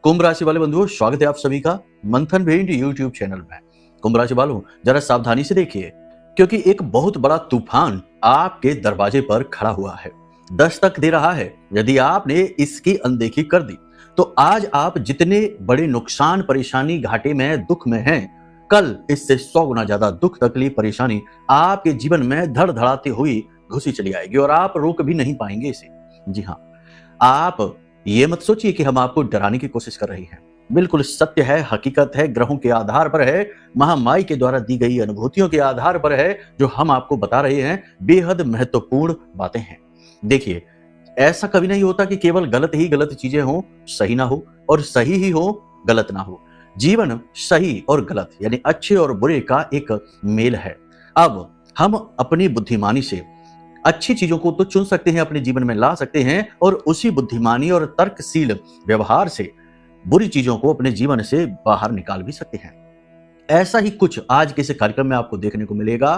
कुंभ राशि वाले बंधुओं, स्वागत है आप सभी का मंथन भेंट यूट्यूब चैनल में। कुंभ राशि वालों, जरा सावधानी से देखिए क्योंकि एक बहुत बड़ा तूफान आपके दरवाजे पर खड़ा हुआ है, दस्तक दे रहा है। यदि आपने इसकी अनदेखी कर दी तो आज आप जितने बड़े नुकसान, परेशानी, घाटे में, दुख में हैं, कल इससे 100 गुना ज्यादा दुख, तकलीफ, परेशानी आपके जीवन में धड़धड़ाती हुई घुसी चली आएगी और आप रोक भी नहीं पाएंगे इसे। जी हाँ, आप ये मत सोचिए कि हम आपको डराने की कोशिश कर रहे हैं। बिल्कुल सत्य है, हकीकत है, ग्रहों के आधार पर है, महामाई के द्वारा दी गई अनुभूतियों के आधार पर है, जो हम आपको बता रहे हैं। बेहद महत्वपूर्ण बातें हैं। देखिए, ऐसा कभी नहीं होता कि केवल गलत ही गलत चीजें हो, सही ना हो, और सही ही हो, गलत ना हो। जीवन सही और गलत यानी अच्छे और बुरे का एक मेल है। अब हम अपनी बुद्धिमानी से अच्छी चीजों को तो चुन सकते हैं, अपने जीवन में ला सकते हैं, और उसी बुद्धिमानी और तर्कशील व्यवहार से बुरी चीजों को अपने जीवन से बाहर निकाल भी सकते हैं। ऐसा ही कुछ आज के इस कार्यक्रम में आपको देखने को मिलेगा।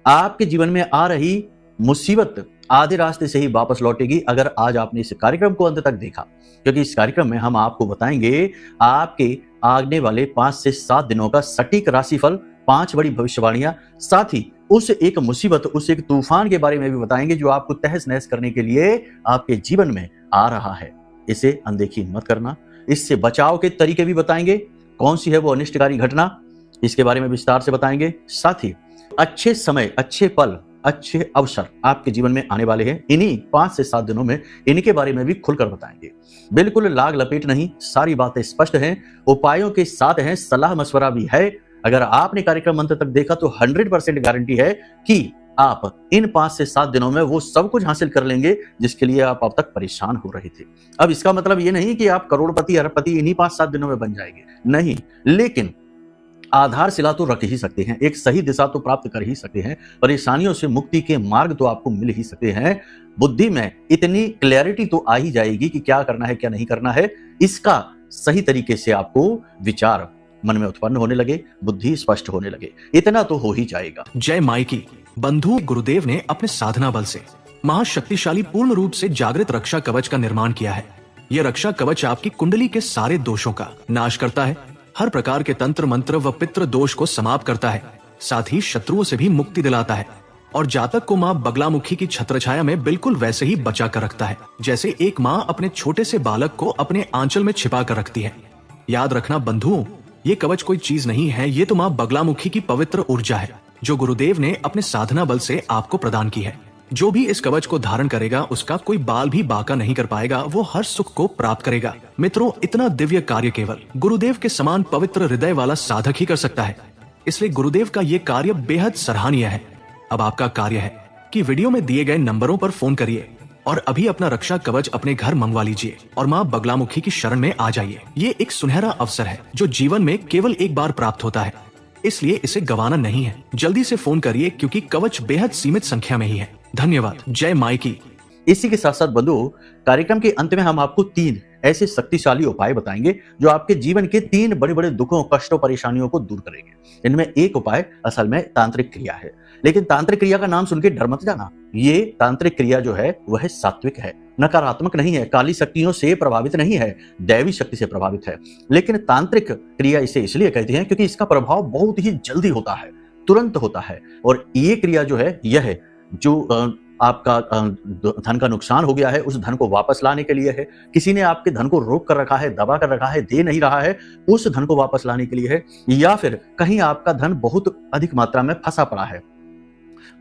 आपके जीवन में आ रही मुसीबत आधे रास्ते से ही वापस लौटेगी अगर आज आपने इस कार्यक्रम को अंत तक देखा, क्योंकि इस कार्यक्रम में हम आपको बताएंगे आपके आने वाले 5 से 7 दिनों का सटीक राशिफल, 5 बड़ी भविष्यवाणियां, साथ ही उस एक मुसीबत, उस एक तूफान के बारे में भी बताएंगे जो आपको तहस नहस करने के लिए आपके जीवन में आ रहा है। इसे अनदेखी मत करना। इससे बचाव के तरीके भी बताएंगे, कौन सी है वो अनिष्टकारी घटना, इसके बारे में विस्तार से बताएंगे। साथ ही अच्छे समय, अच्छे पल, अच्छे अवसर आपके जीवन में आने वाले हैं। इन्हीं 5 से 7 दिनों में इनके बारे में भी खुलकर बताएंगे। बिल्कुल लाग लपेट नहीं, सारी बातें स्पष्ट हैं, उपायों के साथ हैं, सलाह मशवरा भी है। अगर आपने कार्यक्रम अंत तक देखा तो 100% गारंटी है कि आप इन 5 से 7 दिनों में वो सब कुछ हासिल कर लेंगे जिसके लिए आप अब तक परेशान हो रहे थे। अब इसका मतलब ये नहीं कि आप करोड़पति, अरबपति इन्हीं 5-7 दिनों में बन जाएंगे, नहीं, लेकिन आधारशिला तो रख ही सकते हैं, एक सही दिशा तो प्राप्त कर ही सकते हैं, परेशानियों से मुक्ति के मार्ग तो आपको मिल ही सकते हैं। बुद्धि में इतनी क्लैरिटी तो आ ही जाएगी कि क्या करना है, क्या नहीं करना है, इसका सही तरीके से आपको विचार मन में उत्पन्न होने लगे, बुद्धि स्पष्ट होने लगे, इतना तो हो ही जाएगा। जय माई की। बंधु गुरुदेव ने अपने साधना बल से महाशक्तिशाली, पूर्ण रूप से जागृत रक्षा कवच का निर्माण किया है। यह रक्षा कवच आपकी कुंडली के सारे दोषों का नाश करता है, हर प्रकार के तंत्र मंत्र व पितृ दोष को समाप्त करता है, साथ ही शत्रुओं से भी मुक्ति दिलाता है और जातक को माँ बगलामुखी की छत्रछाया में बिल्कुल वैसे ही बचा कर रखता है जैसे एक माँ अपने छोटे से बालक को अपने आंचल में छिपा कर रखती है। याद रखना बंधुओं, ये कवच कोई चीज नहीं है, ये तो माँ बगलामुखी की पवित्र ऊर्जा है जो गुरुदेव ने अपने साधना बल से आपको प्रदान की है। जो भी इस कवच को धारण करेगा उसका कोई बाल भी बाका नहीं कर पाएगा, वो हर सुख को प्राप्त करेगा। मित्रों, इतना दिव्य कार्य केवल गुरुदेव के समान पवित्र हृदय वाला साधक ही कर सकता है, इसलिए गुरुदेव का ये कार्य बेहद सराहनीय है। अब आपका कार्य है कि वीडियो में दिए गए नंबरों पर फोन करिए और अभी अपना रक्षा कवच अपने घर मंगवा लीजिए और माँ बगलामुखी की शरण में आ जाइए। ये एक सुनहरा अवसर है जो जीवन में केवल एक बार प्राप्त होता है, इसलिए इसे गंवाना नहीं है। जल्दी से फोन करिए क्योंकि कवच बेहद सीमित संख्या में ही है। धन्यवाद। जय माई की। इसी के साथ साथ बंधु, कार्यक्रम के अंत में हम आपको 3 ऐसे शक्तिशाली उपाय बताएंगे जो आपके जीवन के 3 बड़े बड़े दुखों, कष्टों, परेशानियों को दूर करेंगे। इनमें एक उपाय असल में तांत्रिक क्रिया है, लेकिन तांत्रिक क्रिया का नाम सुन के डर मत जाना। ये तांत्रिक क्रिया जो है वह सात्विक है, नकारात्मक नहीं है, काली शक्तियों से प्रभावित नहीं है, दैवी शक्ति से प्रभावित है। लेकिन तांत्रिक क्रिया इसे इसलिए कहते हैं क्योंकि इसका प्रभाव बहुत ही जल्दी होता है, तुरंत होता है। और ये क्रिया जो है, यह जो आपका धन का नुकसान हो गया है, उस धन को वापस लाने के लिए है। किसी ने आपके धन को रोक कर रखा है, दबा कर रखा है, दे नहीं रहा है, उस धन को वापस लाने के लिए है। या फिर कहीं आपका धन बहुत अधिक मात्रा में फंसा पड़ा है,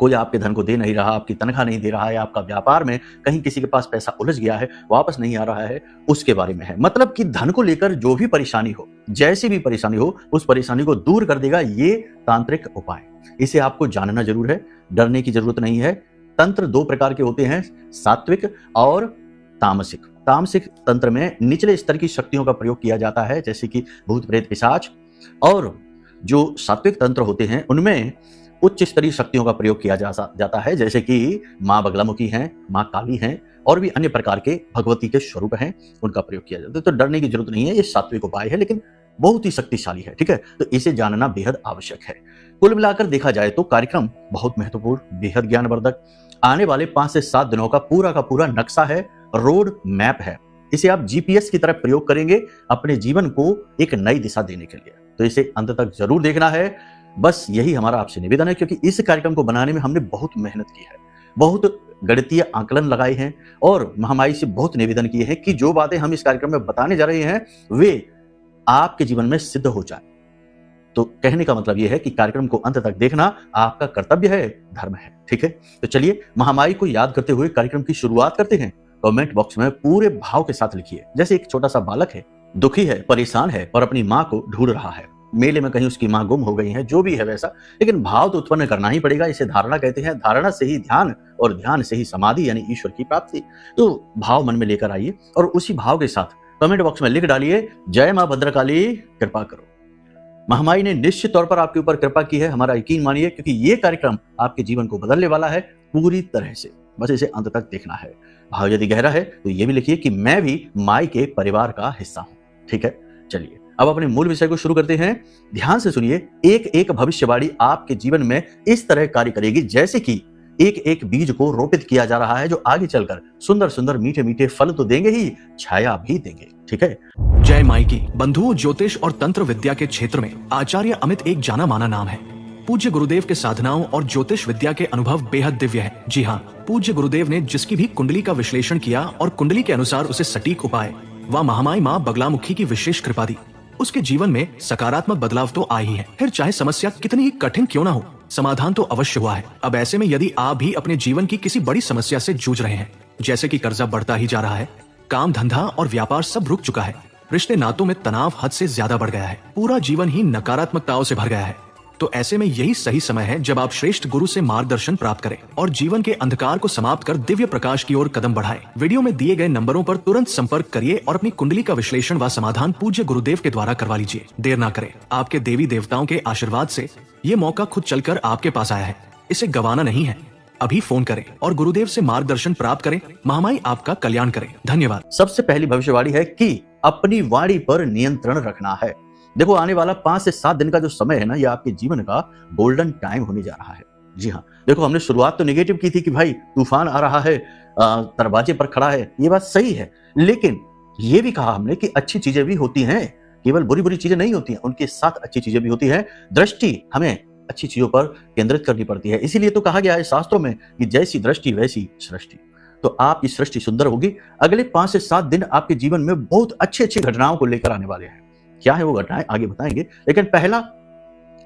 कोई आपके धन को दे नहीं रहा, आपकी तनख्वाह नहीं दे रहा है, आपका व्यापार में कहीं किसी के पास पैसा उलझ गया है, वापस नहीं आ रहा है, उसके बारे में है। मतलब कि धन को लेकर जो भी परेशानी हो, जैसी भी परेशानी हो, उस परेशानी को दूर कर देगा ये तांत्रिक उपाय। इसे आपको जानना जरूर है, डरने की जरूरत नहीं है। तंत्र 2 प्रकार के होते हैं, सात्विक और तामसिक। तामसिक तंत्र में निचले स्तर की शक्तियों का प्रयोग किया जाता है, जैसे कि भूत, प्रेत, पिशाच। और जो सात्विक तंत्र होते हैं उनमें उच्च स्तरीय शक्तियों का प्रयोग किया जाता है, जैसे कि माँ बगलामुखी हैं, माँ काली हैं, और भी अन्य प्रकार के भगवती के स्वरूप हैं, उनका प्रयोग किया जाता है। तो डरने की जरूरत नहीं है, ये सात्विक उपाय है, लेकिन बहुत ही शक्तिशाली है। ठीक है, तो इसे जानना बेहद आवश्यक है। कुल मिलाकर देखा जाए तो कार्यक्रम बहुत महत्वपूर्ण, बेहद ज्ञानवर्धक, आने वाले 5 से 7 दिनों का पूरा नक्शा है, रोड मैप है। इसे आप जीपीएस की तरह प्रयोग करेंगे अपने जीवन को एक नई दिशा देने के लिए। तो इसे अंत तक जरूर देखना है, बस यही हमारा आपसे निवेदन है, क्योंकि इस कार्यक्रम को बनाने में हमने बहुत मेहनत की है, बहुत गणितीय आकलन लगाए हैं और महामाई से बहुत निवेदन किए हैं कि जो बातें हम इस कार्यक्रम में बताने जा रहे हैं वे आपके जीवन में सिद्ध हो जाए। तो कहने का मतलब यह है कि कार्यक्रम को अंत तक देखना आपका कर्तव्य है, धर्म है। ठीक है, तो चलिए महामाई को याद करते हुए कार्यक्रम की शुरुआत करते हैं। कमेंट बॉक्स में पूरे भाव के साथ लिखिए, जैसे एक छोटा सा बालक है, दुखी है, परेशान है और अपनी माँ को ढूंढ रहा है। मेले में कहीं उसकी माँ गुम हो गई है, जो भी है वैसा, लेकिन भाव तो उत्पन्न करना ही पड़ेगा। इसे धारणा कहते हैं। धारणा से ही ध्यान और ध्यान से ही समाधि यानी ईश्वर की प्राप्ति। तो भाव मन में लेकर आइए और उसी भाव के साथ कमेंट बॉक्स में लिख डालिए, जय मां भद्रकाली कृपा करो। महामाई ने निश्चित तौर पर आपके ऊपर कृपा की है, हमारा यकीन मानिए, क्योंकि ये कार्यक्रम आपके जीवन को बदलने वाला है पूरी तरह से। बस इसे अंत तक देखना है। भाव यदि गहरा है तो ये भी लिखिए कि मैं भी माई के परिवार का हिस्सा हूं। ठीक है, चलिए अब अपने मूल विषय को शुरू करते हैं। ध्यान से सुनिए, एक एक भविष्यवाणी आपके जीवन में इस तरह कार्य करेगी जैसे कि एक एक बीज को रोपित किया जा रहा है, जो आगे चलकर सुंदर सुंदर मीठे मीठे फल तो देंगे ही, छाया भी देंगे। ठीक है, जय माई की। बंधुओं, ज्योतिष और तंत्र विद्या के क्षेत्र में आचार्य अमित एक जाना माना नाम है। पूज्य गुरुदेव के साधनाओं और ज्योतिष विद्या के अनुभव बेहद दिव्य है। जी हाँ, पूज्य गुरुदेव ने जिसकी भी कुंडली का विश्लेषण किया और कुंडली के अनुसार उसे सटीक उपाय व महामाई माँ बगलामुखी की विशेष कृपा दी, उसके जीवन में सकारात्मक बदलाव तो आया ही है। फिर चाहे समस्या कितनी ही कठिन क्यों ना हो, समाधान तो अवश्य हुआ है। अब ऐसे में यदि आप भी अपने जीवन की किसी बड़ी समस्या से जूझ रहे हैं, जैसे कि कर्जा बढ़ता ही जा रहा है, काम धंधा और व्यापार सब रुक चुका है, रिश्ते नातों में तनाव हद से ज्यादा बढ़ गया है, पूरा जीवन ही नकारात्मकताओं से भर गया है, तो ऐसे में यही सही समय है जब आप श्रेष्ठ गुरु से मार्गदर्शन प्राप्त करें और जीवन के अंधकार को समाप्त कर दिव्य प्रकाश की ओर कदम बढ़ाएं। वीडियो में दिए गए नंबरों पर तुरंत संपर्क करिए और अपनी कुंडली का विश्लेषण व समाधान पूज्य गुरुदेव के द्वारा करवा लीजिए। देर ना करें, आपके देवी देवताओं के आशीर्वाद से ये मौका खुद चलकर आपके पास आया है, इसे गंवाना नहीं है। अभी फोन करें और गुरुदेव से मार्गदर्शन प्राप्त करें। महामाई आपका कल्याण करें। धन्यवाद। सबसे पहली भविष्यवाणी है कि अपनी वाणी पर नियंत्रण रखना है। देखो, आने वाला 5 से 7 दिन का जो समय है ना, ये आपके जीवन का गोल्डन टाइम होने जा रहा है। जी हाँ, देखो, हमने शुरुआत तो नेगेटिव की थी कि भाई तूफान आ रहा है, दरवाजे पर खड़ा है, ये बात सही है, लेकिन ये भी कहा हमने कि अच्छी चीजें भी होती हैं, केवल बुरी बुरी चीजें नहीं होती हैं, उनके साथ अच्छी चीजें भी होती हैं। दृष्टि हमें अच्छी चीजों पर केंद्रित करनी पड़ती है। इसीलिए तो कहा गया है शास्त्रों में कि जैसी दृष्टि वैसी सृष्टि। तो आपकी सृष्टि सुंदर होगी। अगले 5 से 7 दिन आपके जीवन में बहुत अच्छी अच्छी घटनाओं को लेकर आने वाले हैं। क्या है वो घटनाएं आगे बताएंगे, लेकिन पहला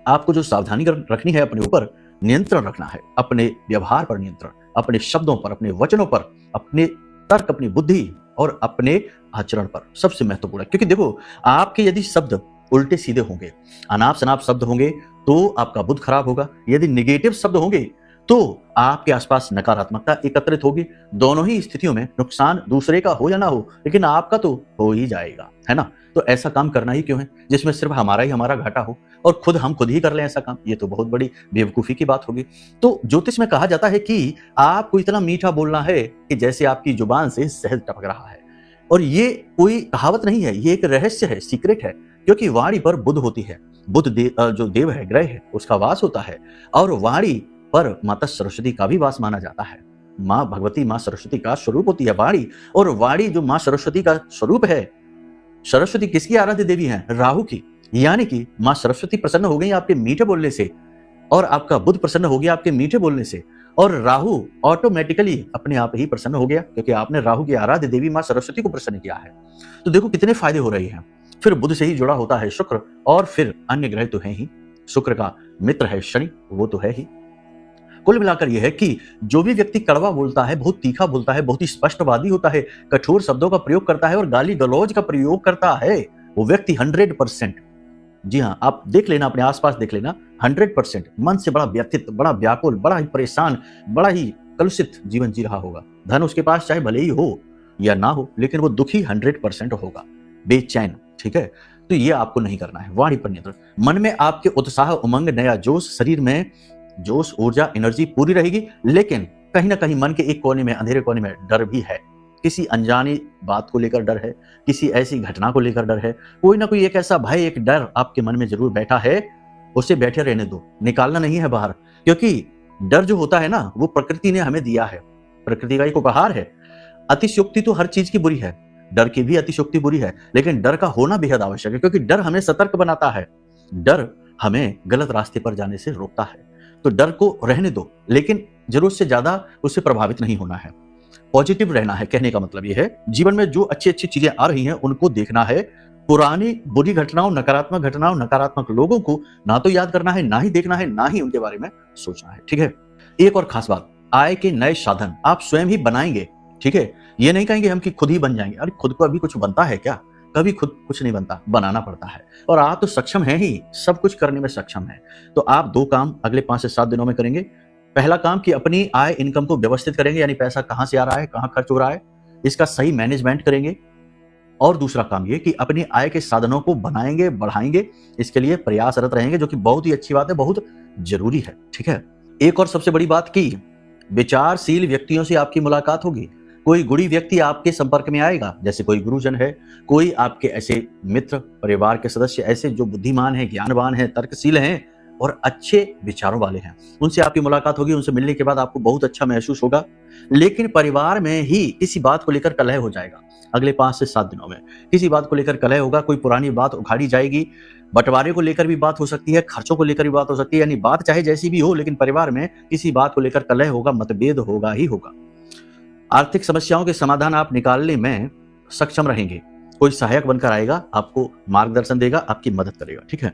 आपको जो सावधानी रखनी है, अपने ऊपर नियंत्रण रखना है, अपने व्यवहार पर नियंत्रण, अपने शब्दों पर, अपने वचनों पर, अपने तर्क, अपनी बुद्धि और अपने आचरण पर सबसे महत्वपूर्ण है। क्योंकि देखो, आपके यदि शब्द उल्टे सीधे होंगे, अनाप शनाप शब्द होंगे, तो आपका बुद्ध खराब होगा। यदि निगेटिव शब्द होंगे तो आपके आसपास नकारात्मकता एकत्रित होगी। दोनों ही स्थितियों में नुकसान दूसरे का हो या ना हो, लेकिन आपका तो हो ही जाएगा, है ना। तो ऐसा काम करना ही क्यों है जिसमें सिर्फ हमारा घाटा हो और हम खुद ही कर लें ऐसा काम, ये तो बहुत बड़ी बेवकूफी की बात होगी। तो ज्योतिष में कहा जाता है कि आपको इतना मीठा बोलना है कि जैसे आपकी जुबान से शहद टपक रहा है। और ये कोई कहावत नहीं है, ये एक रहस्य है, सीक्रेट है, क्योंकि वाणी पर बुध होती है। बुध जो देव है, ग्रह है, उसका वास होता है। और वाणी पर माता सरस्वती का भी वास माना जाता है। माँ भगवती, माँ सरस्वती का स्वरूप होती है वाणी, और वाणी जो माँ सरस्वती का स्वरूप है। सरस्वती किसकी आराध्य देवी है? राहु की। यानी कि माँ सरस्वती प्रसन्न हो गई आपके मीठे बोलने से, और आपका बुध प्रसन्न हो गया आपके मीठे बोलने से, और राहु ऑटोमेटिकली अपने आप ही प्रसन्न हो गया, क्योंकि आपने राहु की आराध्य देवी माँ सरस्वती को प्रसन्न किया है। तो देखो कितने फायदे हो रहे हैं। फिर बुध से ही जुड़ा होता है शुक्र, और फिर अन्य ग्रह तो है ही। शुक्र का मित्र है शनि, वो तो है ही। कुल मिलाकर यह है कि जो भी व्यक्ति कड़वा बोलता है, बहुत तीखा बोलता है, बहुत ही स्पष्टवादी होता है, कठोर शब्दों का प्रयोग करता है और गाली गलौज का प्रयोग करता है, वो व्यक्ति 100%, जी हाँ, आप देख लेना, अपने आसपास देख लेना, 100% मन से बड़ा व्यथित, बड़ा व्याकुल, बड़ा ही परेशान, बड़ा ही कलुषित जीवन जी रहा होगा। धन उसके पास चाहे भले ही हो या ना हो, लेकिन वो दुखी 100% होगा, बेचैन। ठीक है, तो ये आपको नहीं करना है। वाणी पर नियंत्रण। मन में आपके उत्साह, उमंग, नया जोश, शरीर में जोश, ऊर्जा, एनर्जी पूरी रहेगी, लेकिन कहीं ना कहीं मन के एक कोने में, अंधेरे कोने में डर भी है। किसी अनजानी बात को लेकर डर है, किसी ऐसी घटना को लेकर डर है, कोई ना कोई एक ऐसा भय, एक डर आपके मन में जरूर बैठा है। उसे बैठे रहने दो, निकालना नहीं है बाहर, क्योंकि डर जो होता है ना, वो प्रकृति ने हमें दिया है, प्रकृति का एक उपहार है। अतिशयोक्ति तो हर चीज की बुरी है, डर की भी अतिशयोक्ति बुरी है, लेकिन डर का होना बेहद आवश्यक है, क्योंकि डर हमें सतर्क बनाता है, डर हमें गलत रास्ते पर जाने से रोकता है। तो डर को रहने दो, लेकिन जरूरत से ज्यादा उससे प्रभावित नहीं होना है, पॉजिटिव रहना है। कहने का मतलब यह है, जीवन में जो अच्छी अच्छी चीजें आ रही हैं उनको देखना है। पुरानी बुरी घटनाओं, नकारात्मक लोगों को ना तो याद करना है, ना ही देखना है, ना ही उनके बारे में सोचना है। ठीक है। एक और खास बात, आय के नए साधन आप स्वयं ही बनाएंगे। ठीक है। ये नहीं कहेंगे हम कि खुद ही बन जाएंगे। अरे खुद को अभी कुछ बनता है क्या? कभी खुद कुछ नहीं बनता, बनाना पड़ता है। और आप तो सक्षम हैं ही, सब कुछ करने में सक्षम है। तो आप दो काम अगले 5 से 7 दिनों में करेंगे। पहला काम कि अपनी आय इनकम को व्यवस्थित करेंगे, यानी पैसा कहां से आ रहा है, कहां खर्च हो रहा है, इसका सही मैनेजमेंट करेंगे। और दूसरा काम ये कि अपनी आय के साधनों को बनाएंगे, बढ़ाएंगे, इसके लिए प्रयासरत रहेंगे, जो कि बहुत ही अच्छी बात है, बहुत जरूरी है। ठीक है। एक और सबसे बड़ी बात की विचारशील व्यक्तियों से आपकी मुलाकात होगी। कोई गुणी व्यक्ति आपके संपर्क में आएगा, जैसे कोई गुरुजन है, कोई आपके ऐसे मित्र, परिवार के सदस्य ऐसे जो बुद्धिमान हैं, ज्ञानवान हैं, तर्कशील हैं और अच्छे विचारों वाले हैं, उनसे आपकी मुलाकात होगी। उनसे मिलने के बाद आपको बहुत अच्छा महसूस होगा। लेकिन परिवार में ही किसी बात को लेकर कलह हो जाएगा। अगले 5 से 7 दिनों में किसी बात को लेकर कलह होगा, कोई पुरानी बात उखाड़ी जाएगी, बंटवारे को लेकर भी बात हो सकती है, खर्चों को लेकर भी बात हो सकती है। यानी बात चाहे जैसी भी हो, लेकिन परिवार में किसी बात को लेकर कलह होगा, मतभेद होगा ही होगा। आर्थिक समस्याओं के समाधान आप निकालने में सक्षम रहेंगे। कोई सहायक बनकर आएगा, आपको मार्गदर्शन देगा, आपकी मदद करेगा। ठीक है।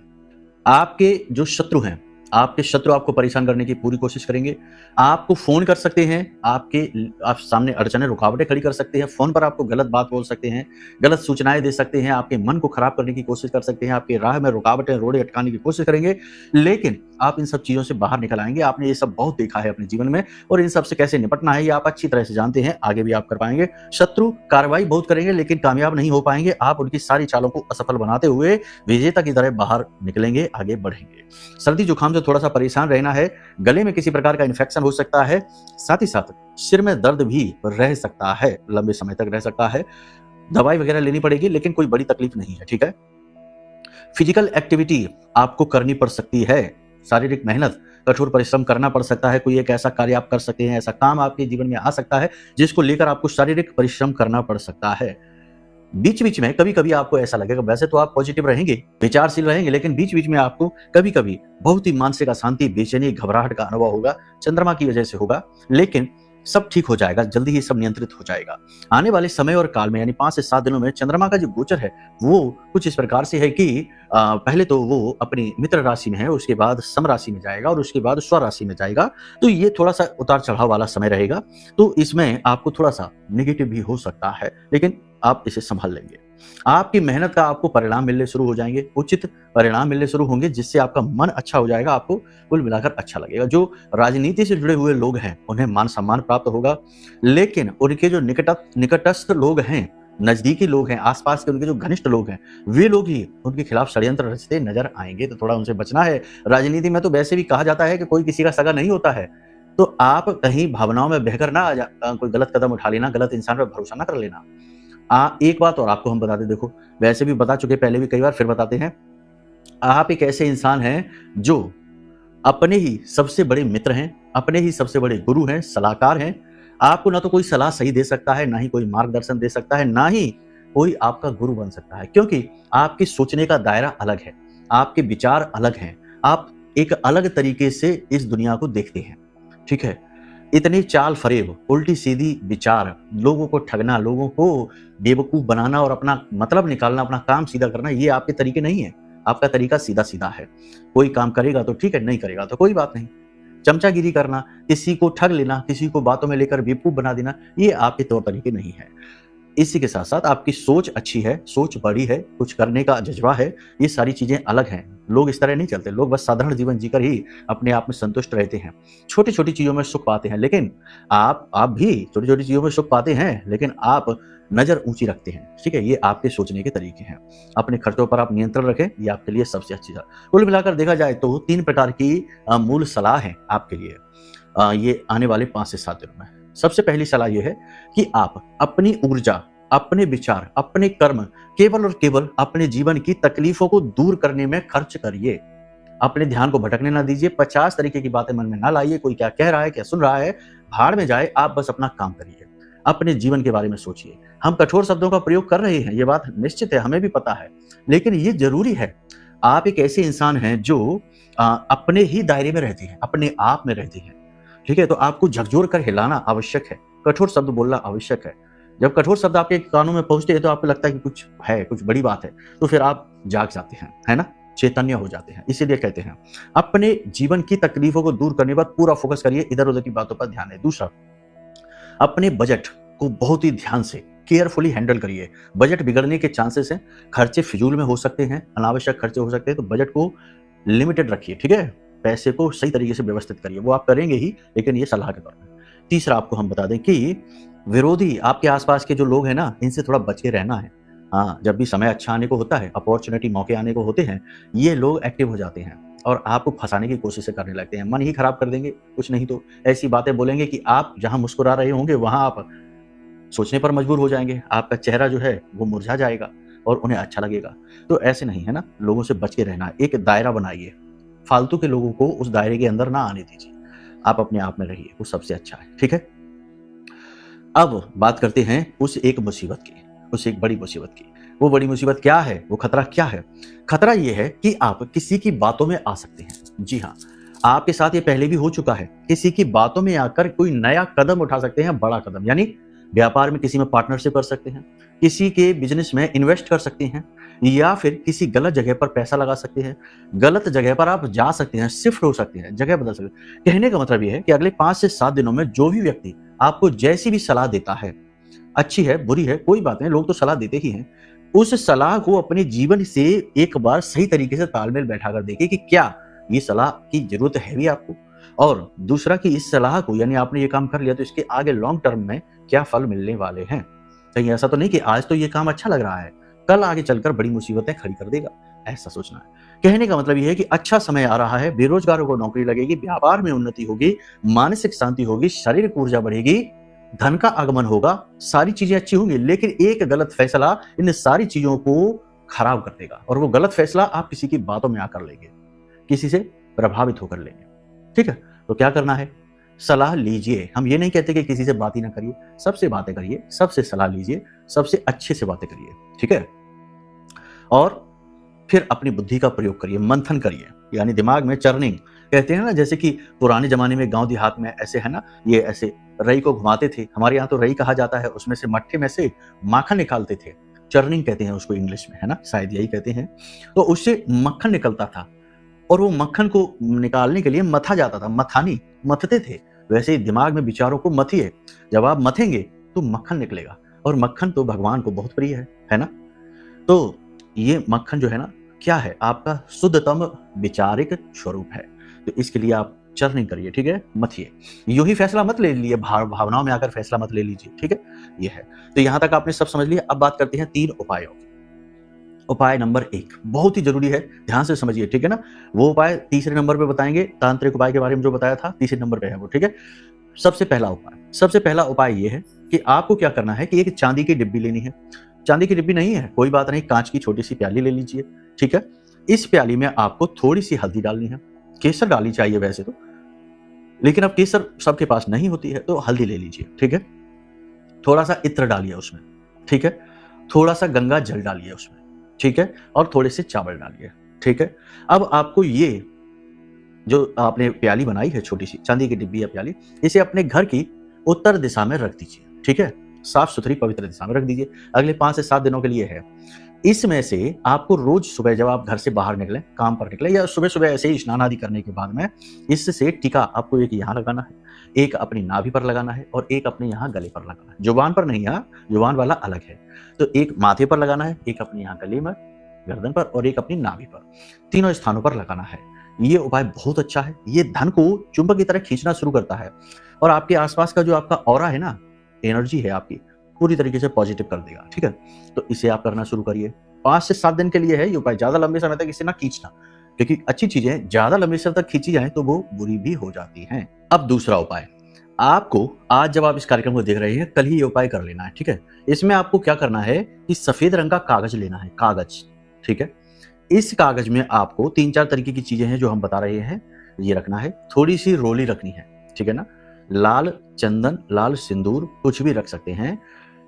आपके जो शत्रु हैं, आपके शत्रु आपको परेशान करने की पूरी कोशिश करेंगे। आपको फोन कर सकते हैं, आप सामने अड़चने, रुकावटें खड़ी कर सकते हैं। फोन पर आपको गलत बात बोल सकते हैं, गलत सूचनाएं दे सकते हैं, आपके मन को खराब करने की कोशिश कर सकते हैं, आपकी राह में रुकावटें, रोड़े अटकाने की कोशिश करेंगे। लेकिन आप इन सब चीजों से बाहर निकल आएंगे। आपने ये सब बहुत देखा है अपने जीवन में, और इन सब से कैसे निपटना है ये आप अच्छी तरह से जानते हैं। आगे भी आप कर पाएंगे। शत्रु कार्रवाई बहुत करेंगे, लेकिन कामयाब नहीं हो पाएंगे। आप उनकी सारी चालों को असफल बनाते हुए विजेता की तरह बाहर निकलेंगे, आगे बढ़ेंगे। सर्दी जुकाम से थोड़ा सा परेशान रहना है। गले में किसी प्रकार का इन्फेक्शन हो सकता है, साथ ही साथ सिर में दर्द भी रह सकता है, लंबे समय तक रह सकता है। दवाई वगैरह लेनी पड़ेगी, लेकिन कोई बड़ी तकलीफ नहीं है। ठीक है। फिजिकल एक्टिविटी आपको करनी पड़ सकती है, शारीरिक मेहनत, कठोर परिश्रम करना पड़ सकता है। कोई एक ऐसा कार्य आप कर सकते हैं, ऐसा काम आपके जीवन में आ सकता है जिसको लेकर आपको शारीरिक परिश्रम करना पड़ सकता है। बीच बीच में कभी कभी आपको ऐसा लगेगा, वैसे तो आप पॉजिटिव रहेंगे, विचारशील रहेंगे, लेकिन बीच बीच में आपको कभी कभी बहुत ही मानसिक अशांति, बेचैनी, घबराहट का अनुभव होगा। चंद्रमा की वजह से होगा, लेकिन सब ठीक हो जाएगा, जल्दी ही सब नियंत्रित हो जाएगा। आने वाले समय और काल में, यानी 5 से 7 दिनों में चंद्रमा का जो गोचर है वो कुछ इस प्रकार से है कि पहले तो वो अपनी मित्र राशि में है, उसके बाद सम राशि में जाएगा, और उसके बाद स्व राशि में जाएगा। तो ये थोड़ा सा उतार चढ़ाव वाला समय रहेगा। तो इसमें आपको थोड़ा सा नेगेटिव भी हो सकता है, लेकिन आप इसे संभाल लेंगे। आपकी मेहनत का आपको परिणाम मिलने शुरू हो जाएंगे, उचित परिणाम मिलने शुरू होंगे, जिससे आपका मन अच्छा हो जाएगा, आपको कुल मिलाकर अच्छा लगेगा। जो राजनीति से जुड़े हुए लोग हैं उन्हें मान सम्मान प्राप्त होगा, लेकिन उनके जो निकटस्थ लोग हैं, नजदीकी लोग हैं, आसपास के उनके जो घनिष्ठ लोग हैं, वे लोग ही उनके खिलाफ षड्यंत्र रचते नजर आएंगे। तो थोड़ा उनसे बचना है। राजनीति में तो वैसे भी कहा जाता है कि कोई किसी का सगा नहीं होता है। तो आप कहीं भावनाओं में बहकर ना कोई गलत कदम उठा लेना, गलत इंसान पर भरोसा ना कर लेना। एक बात और आपको हम बताते, देखो वैसे भी बता चुके पहले भी कई बार, फिर बताते हैं। आप एक ऐसे इंसान हैं जो अपने ही सबसे बड़े मित्र हैं, अपने ही सबसे बड़े गुरु हैं, सलाहकार हैं। आपको ना तो कोई सलाह सही दे सकता है, ना ही कोई मार्गदर्शन दे सकता है, ना ही कोई आपका गुरु बन सकता है, क्योंकि आपकी सोचने का दायरा अलग है, आपके विचार अलग हैं, आप एक अलग तरीके से इस दुनिया को देखते हैं। ठीक है। इतनी चाल फरेब, उल्टी सीधी विचार, लोगों को ठगना, लोगों को बेवकूफ बनाना और अपना मतलब निकालना, अपना काम सीधा करना, ये आपके तरीके नहीं है। आपका तरीका सीधा सीधा है। कोई काम करेगा तो ठीक है, नहीं करेगा तो कोई बात नहीं। चमचागिरी करना, किसी को ठग लेना, किसी को बातों में लेकर बेवकूफ बना देना, ये आपके तौर तरीके नहीं है। इसी के साथ साथ आपकी सोच अच्छी है, सोच बड़ी है, कुछ करने का जज्बा है, ये सारी चीजें अलग हैं। लोग इस तरह नहीं चलते। लोग बस साधारण जीवन जीकर ही अपने आप में संतुष्ट रहते हैं, छोटी छोटी चीजों में सुख पाते हैं। लेकिन आप भी छोटी छोटी चीजों में सुख पाते हैं, लेकिन आप नजर ऊंची रखते हैं। ठीक है। ये आपके सोचने के तरीके हैं। अपने खर्चों पर आप नियंत्रण रखें, ये आपके लिए सबसे अच्छी बात। कुल मिलाकर देखा जाए तो 3 प्रकार की मूल सलाह है आपके लिए ये आने वाले 5 से 7 दिनों में। सबसे पहली सलाह यह है कि आप अपनी ऊर्जा, अपने विचार, अपने कर्म केवल और केवल अपने जीवन की तकलीफों को दूर करने में खर्च करिए। अपने ध्यान को भटकने ना दीजिए। 50 तरीके की बातें मन में ना लाइए। कोई क्या कह रहा है, क्या सुन रहा है, भाड़ में जाए, आप बस अपना काम करिए। अपने जीवन के बारे में सोचिए। हम कठोर शब्दों का प्रयोग कर रहे हैं, ये बात निश्चित है, हमें भी पता है, लेकिन ये जरूरी है। आप एक ऐसे इंसान हैं जो अपने ही दायरे में रहते हैं, अपने आप में रहते हैं, ठीक है? तो आपको झकझोर कर हिलाना आवश्यक है, कठोर शब्द बोलना आवश्यक है। जब कठोर शब्द आपके कानों में पहुंचते हैं तो आपको लगता है कि कुछ है, कुछ बड़ी बात है, तो फिर आप जाग जाते हैं, है ना? चैतन्य हो जाते हैं। इसीलिए कहते हैं अपने जीवन की तकलीफों को दूर करने पर पूरा फोकस करिए, इधर उधर की बातों पर ध्यान दें। दूसरा, अपने बजट को बहुत ही ध्यान से केयरफुली हैंडल करिए। बजट बिगड़ने के चांसेस हैं, खर्चे फिजूल में हो सकते हैं, अनावश्यक खर्चे हो सकते हैं, तो बजट को लिमिटेड रखिए, ठीक है? पैसे को सही तरीके से व्यवस्थित करिए, वो आप करेंगे ही, लेकिन ये सलाह के तौर पर। तीसरा, आपको हम बता दें कि विरोधी आपके आसपास के जो लोग हैं ना, इनसे थोड़ा बच के रहना है। हाँ, जब भी समय अच्छा आने को होता है, अपॉर्चुनिटी मौके आने को होते हैं, ये लोग एक्टिव हो जाते हैं और आपको फंसाने की कोशिश करने लगते हैं। मन ही खराब कर देंगे, कुछ नहीं तो ऐसी बातें बोलेंगे कि आप जहां मुस्कुरा रहे होंगे वहां आप सोचने पर मजबूर हो जाएंगे, आपका चेहरा जो है वो मुरझा जाएगा और उन्हें अच्छा लगेगा। तो ऐसे नहीं, है ना? लोगों से बच के रहना, एक दायरा बनाइए, फालतू के लोगों को उस दायरे के अंदर ना आने दीजिए, आप अपने आप में रहिए, वो सबसे अच्छा है, ठीक है? अब बात करते हैं उस एक मुसीबत की, उस एक बड़ी मुसीबत की। वो बड़ी मुसीबत क्या है? वो खतरा क्या है? खतरा ये है कि आप किसी की बातों में आ सकते हैं। जी हाँ, आपके साथ ये पहले भी हो चुका है। किसी की बातों में आकर कोई नया कदम उठा सकते हैं, बड़ा कदम, यानी व्यापार में किसी में पार्टनरशिप कर सकते हैं, किसी के बिजनेस में इन्वेस्ट कर सकते हैं, या फिर किसी गलत जगह पर पैसा लगा सकते हैं, गलत जगह पर आप जा सकते हैं, शिफ्ट हो सकते हैं, जगह बदल सकते हैं। कहने का मतलब ये है कि अगले 5 से 7 दिनों में जो भी व्यक्ति आपको जैसी भी सलाह देता है, अच्छी है, बुरी है, कोई बात नहीं, लोग तो सलाह देते ही हैं, उस सलाह को अपने जीवन से एक बार सही तरीके से तालमेल बैठाकर देखिए कि क्या ये सलाह की जरूरत है भी आपको, और दूसरा कि इस सलाह को, यानी आपने ये काम कर लिया तो इसके आगे लॉन्ग टर्म में क्या फल मिलने वाले हैं। कहीं ऐसा तो नहीं कि आज तो ये काम अच्छा लग रहा है, कल आगे चलकर बड़ी मुसीबतें खड़ी कर देगा, ऐसा सोचना है। कहने का मतलब ये है कि अच्छा समय आ रहा है, बेरोजगारों को नौकरी लगेगी, व्यापार में उन्नति होगी, मानसिक शांति होगी, शारीरिक ऊर्जा बढ़ेगी, धन का आगमन होगा, सारी चीजें अच्छी होंगी, लेकिन एक गलत फैसला इन सारी चीजों को खराब कर देगा, और वो गलत फैसला आप किसी की बातों में आकर लेंगे, किसी से प्रभावित होकर लेंगे, ठीक है? तो क्या करना है? सलाह लीजिए। हम ये नहीं कहते कि किसी से बात ही ना करिए, सबसे बातें करिए, सबसे सलाह लीजिए, सबसे अच्छे से बातें करिए, ठीक है? और फिर अपनी बुद्धि का प्रयोग करिए, मंथन करिए, यानी दिमाग में चर्निंग कहते हैं ना, जैसे कि पुराने जमाने में गांव देहात में ऐसे, है ना, ये ऐसे रई को घुमाते थे, हमारे यहाँ तो रई कहा जाता है, उसमें से मट्ठे में से माखन निकालते थे, चर्निंग कहते हैं उसको इंग्लिश में, है ना, शायद यही कहते हैं। तो उससे मक्खन निकलता था और वो मक्खन को निकालने के लिए मथा जाता था, मथानी मथते थे। वैसे ही दिमाग में विचारों को मथिए, जब आप मथेंगे तो मक्खन निकलेगा, और मक्खन तो भगवान को बहुत प्रिय है ना? तो ये मक्खन जो है ना, क्या है? आपका शुद्धतम विचारिक स्वरूप है। तो इसके लिए आप चर्निंग करिए, ठीक है? मथिए, यूं ही फैसला मत ले लीजिए, भावनाओं में आकर फैसला मत ले लीजिए, ठीक है? ये है। तो यहां तक आपने सब समझ लिया। अब बात करते हैं 3 उपायों की। उपाय नंबर 1 बहुत ही जरूरी है, ध्यान से समझिए, ठीक है ना? वो उपाय तीसरे नंबर पे बताएंगे, तांत्रिक उपाय के बारे में जो बताया था, तीसरे नंबर पे है वो, ठीक है? सबसे पहला उपाय ये है कि आपको क्या करना है कि एक चांदी की डिब्बी लेनी है। चांदी की डिब्बी नहीं है, कोई बात नहीं, कांच की छोटी सी प्याली ले लीजिए, ठीक है? इस प्याली में आपको थोड़ी सी हल्दी डालनी है, केसर डालनी चाहिए वैसे तो, लेकिन अब केसर सबके पास नहीं होती है तो हल्दी ले लीजिए, ठीक है? थोड़ा सा इत्र डालिए उसमें, ठीक है? थोड़ा सा गंगा जल डालिए उसमें, ठीक है? और थोड़े से चावल डालिए, ठीक है? अब आपको ये जो आपने प्याली बनाई है, छोटी सी चांदी की डिब्बी या प्याली, इसे अपने घर की उत्तर दिशा में रख दीजिए, ठीक है? साफ सुथरी पवित्र दिशा में रख दीजिए। अगले 5 से 7 दिनों के लिए है। इसमें से आपको रोज सुबह जब आप घर से बाहर निकलें, काम पर निकले, या सुबह सुबह ऐसे ही स्नान आदि करने के बाद में, इससे टीका आपको एक यहाँ लगाना है, एक अपनी नाभि पर लगाना है, और एक अपने यहाँ गले पर लगाना है। जुबान पर नहीं, यहाँ जुबान वाला अलग है। तो एक माथे पर लगाना है, एक अपने यहाँ गले में, गर्दन पर, और एक अपनी नाभि पर, तीनों स्थानों पर लगाना है। ये उपाय बहुत अच्छा है। ये धन को चुंबक की तरह खींचना शुरू करता है, और आपके आसपास का जो आपका ऑरा है ना, एनर्जी है आपकी, पूरी तरीके से पॉजिटिव कर देगा, ठीक है? तो इसे आप करना शुरू करिए। 5 से 7 दिन के लिए है ये उपाय, ज्यादा लंबे समय तक इसे ना खींचना, क्योंकि अच्छी चीजें ज्यादा लंबे समय तक खींची जाए तो वो बुरी भी हो जाती हैं। अब दूसरा उपाय, आपको आज जब आप इस कार्यक्रम को देख रहे हैं, कल ही ये उपाय कर लेना है, ठीक है? इसमें आपको क्या करना है कि सफेद रंग का कागज लेना है, कागज, ठीक है? इस कागज में आपको 3-4 तरीके की चीजें हैं जो हम बता रहे हैं, ये रखना है। थोड़ी सी रोली रखनी है, ठीक है ना? लाल चंदन, लाल सिंदूर कुछ भी रख सकते हैं।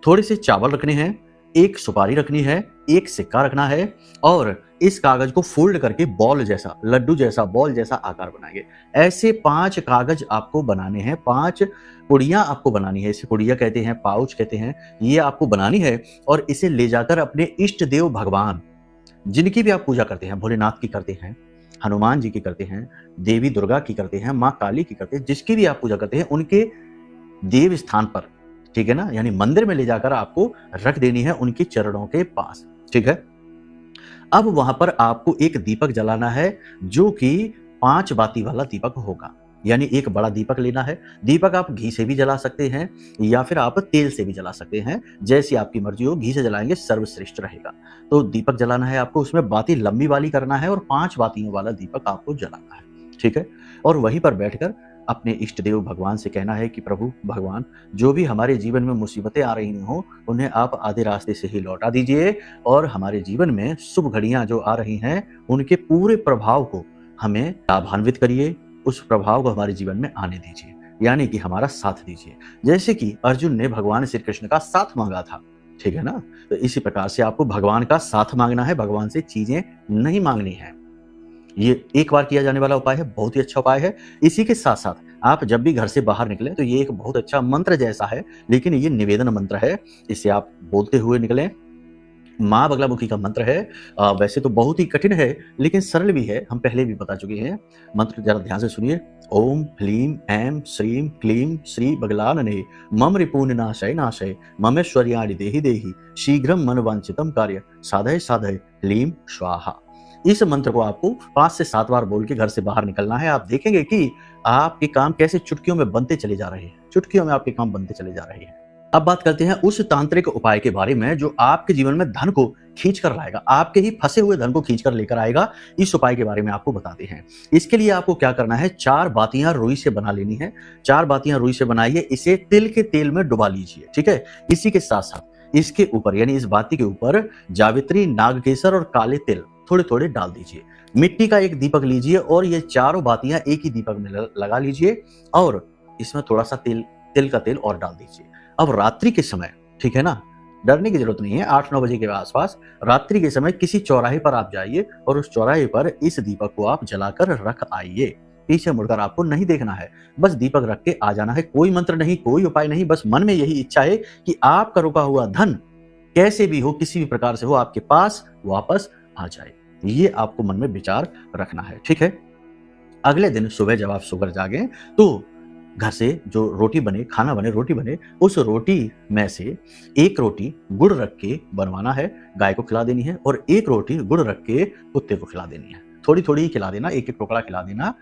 थोड़े से चावल रखने हैं, एक सुपारी रखनी है, एक सिक्का रखना है और इस कागज को फोल्ड करके बॉल जैसा, लड्डू जैसा, बॉल जैसा आकार बनाएंगे। ऐसे 5 कागज आपको बनाने हैं, 5 पुड़िया आपको बनानी है। इसे पुड़िया कहते हैं, पाउच कहते हैं। ये आपको बनानी है और इसे ले जाकर अपने इष्ट देव भगवान, जिनकी भी आप पूजा करते हैं, भोलेनाथ की करते हैं, हनुमान जी की करते हैं, देवी दुर्गा की करते हैं, माँ काली की करते हैं, जिसकी भी आप पूजा करते हैं, उनके देव स्थान पर, ठीक है ना, यानी मंदिर में ले जाकर आपको रख देनी है उनके चरणों के पास, ठीक है। अब वहां पर आपको एक दीपक जलाना है जो कि 5 बाती वाला दीपक होगा, यानी एक बड़ा दीपक लेना है। दीपक आप घी से भी जला सकते हैं या फिर आप तेल से भी जला सकते हैं, जैसी आपकी मर्जी हो। घी से जलाएंगे सर्वश्रेष्ठ रहेगा। तो दीपक जलाना है आपको, उसमें बाती लंबी वाली करना है और 5 बातियों वाला दीपक आपको जलाना है, ठीक है। और वहीं पर बैठकर अपने इष्ट देव भगवान से कहना है कि प्रभु भगवान, जो भी हमारे जीवन में मुसीबतें आ रही हो उन्हें आप आधे रास्ते से ही लौटा दीजिए और हमारे जीवन में शुभ घड़ियां जो आ रही हैं उनके पूरे प्रभाव को हमें लाभान्वित करिए, उस प्रभाव को हमारे जीवन में आने दीजिए, यानी कि हमारा साथ दीजिए। जैसे कि अर्जुन ने भगवान श्री कृष्ण का साथ मांगा था, ठीक है ना। तो इसी प्रकार से आपको भगवान का साथ मांगना है, भगवान से चीजें नहीं मांगनी है। ये एक बार किया जाने वाला उपाय है, बहुत ही अच्छा उपाय है। इसी के साथ साथ आप जब भी घर से बाहर निकलें तो ये एक बहुत अच्छा मंत्र जैसा है, लेकिन ये निवेदन मंत्र है, इसे आप बोलते हुए निकलें। माँ बगलामुखी का मंत्र है। वैसे तो बहुत ही कठिन है लेकिन सरल भी है, हम पहले भी बता चुके हैं। मंत्र जरा ध्यान से सुनिए। ओम ह्लीं ऐं श्रीं क्लीं श्री बगलानने मम रिपून नाशय नाशय ममेश्वर्याणि देहि देहि शीघ्रम मन वांछितम कार्य साधय साधय ह्लीं स्वाहा। इस मंत्र को आपको 5 से 7 बार बोल के घर से बाहर निकलना है। आप देखेंगे कि आपके काम कैसे चुटकियों में बनते चले जा रहे हैं, चुटकियों में आपके काम बनते चले जा रहे हैं। अब बात करते हैं उस तांत्रिक उपाय के बारे में जो आपके जीवन में धन को खींच कर लाएगा, आपके ही फंसे हुए धन को खींच कर लेकर आएगा। इस उपाय के बारे में आपको बताते हैं। इसके लिए आपको क्या करना है, 4 बातियां रुई से बना लेनी है। 4 बातियां रुई से बनाइए, इसे तिल के तेल में डुबा लीजिए, ठीक है। इसी के साथ साथ इसके ऊपर, यानी इस बाती के ऊपर जावित्री, नागकेसर और काले तिल थोड़े थोड़े डाल दीजिए। मिट्टी का एक दीपक लीजिए और ये चारों बातियां एक ही दीपक में लगा लीजिए और इसमें थोड़ा सा तिल का तेल और डाल दीजिए। अब रात्रि के समय, ठीक है ना, डरने की जरूरत नहीं है, 8-9 बजे के आसपास रात्रि के समय किसी चौराहे पर आप जाइए और उस चौराहे पर इस दीपक को आप जलाकर रख आइए। पीछे मुड़कर आपको नहीं देखना है, बस दीपक रख के आ जाना है। कोई मंत्र नहीं, कोई उपाय नहीं, बस मन में यही इच्छा है कि आपका रुका हुआ धन कैसे भी हो, किसी भी प्रकार से हो, आपके पास वापस आ जाए। ये आपको मन में विचार रखना है, ठीक है। अगले दिन सुबह जब आप सोकर जागे तो घर से जो रोटी बने, खाना बने, रोटी बने, उस रोटी में से एक रोटी गुड़ रख के बनवाना है, गाय को खिला देनी है, और एक रोटी गुड़ रख के कुत्ते को खिला देनी है। थोड़ी थोड़ी ही खिला देना, एक एक टुकड़ा खिला देना,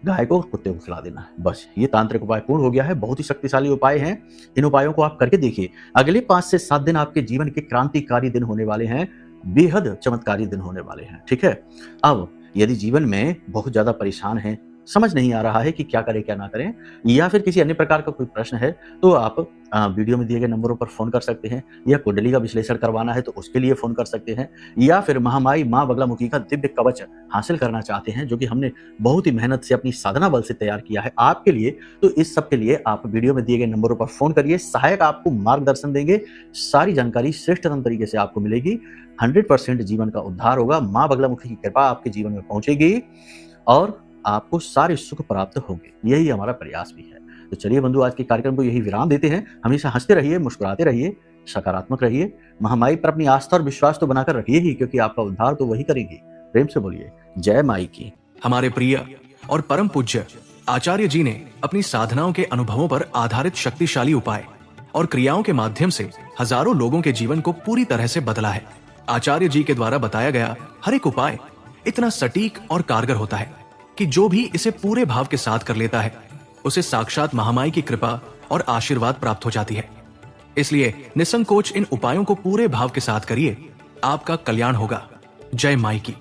गाय को, कुत्ते को खिला देना। बस ये तांत्रिक उपाय पूर्ण हो गया है। बहुत ही शक्तिशाली उपाय हैं। इन उपायों को आप करके देखिए। अगले 5 से 7 दिन आपके जीवन के क्रांतिकारी दिन होने वाले हैं, बेहद चमत्कारी दिन होने वाले हैं, ठीक है। अब यदि जीवन में बहुत ज्यादा परेशान हैं, समझ नहीं आ रहा है कि क्या करें क्या ना करें, या फिर किसी अन्य प्रकार का कोई प्रश्न है, तो आप वीडियो में दिए गए नंबरों पर फोन कर सकते हैं, या कुंडली का विश्लेषण करवाना है तो उसके लिए फोन कर सकते हैं, या फिर महामाई माँ बगलामुखी का दिव्य कवच हासिल करना चाहते हैं जो कि हमने बहुत ही मेहनत से अपनी साधना बल से तैयार किया है आपके लिए, तो इस सब के लिए आप वीडियो में दिए गए नंबरों पर फोन करिए। सहायक आपको मार्गदर्शन देंगे, सारी जानकारी श्रेष्ठतम तरीके से आपको मिलेगी। 100% जीवन का उद्धार होगा। माँ बगलामुखी की कृपा आपके जीवन में पहुंचेगी और आपको सारे सुख प्राप्त होंगे। यही हमारा प्रयास भी है। तो चलिए बंधु, आज के कार्यक्रम को यही विराम देते हैं। हमेशा हंसते रहिए, मुस्कुराते रहिए, सकारात्मक रहिए, महामाई पर अपनी आस्था और विश्वास तो बनाकर रखिए ही, क्योंकि आपका उद्धार तो वही करेंगे। प्रेम से बोलिए जय माई की। हमारे प्रिय और परम पूज्य आचार्य जी ने अपनी साधनाओं के अनुभवों पर आधारित शक्तिशाली उपाय और क्रियाओं के माध्यम से हजारों लोगों के जीवन को पूरी तरह से बदला है। आचार्य जी के द्वारा बताया गया हर एक उपाय इतना सटीक और कारगर होता है कि जो भी इसे पूरे भाव के साथ कर लेता है उसे साक्षात महामाई की कृपा और आशीर्वाद प्राप्त हो जाती है। इसलिए निसंकोच इन उपायों को पूरे भाव के साथ करिए, आपका कल्याण होगा। जय माई की।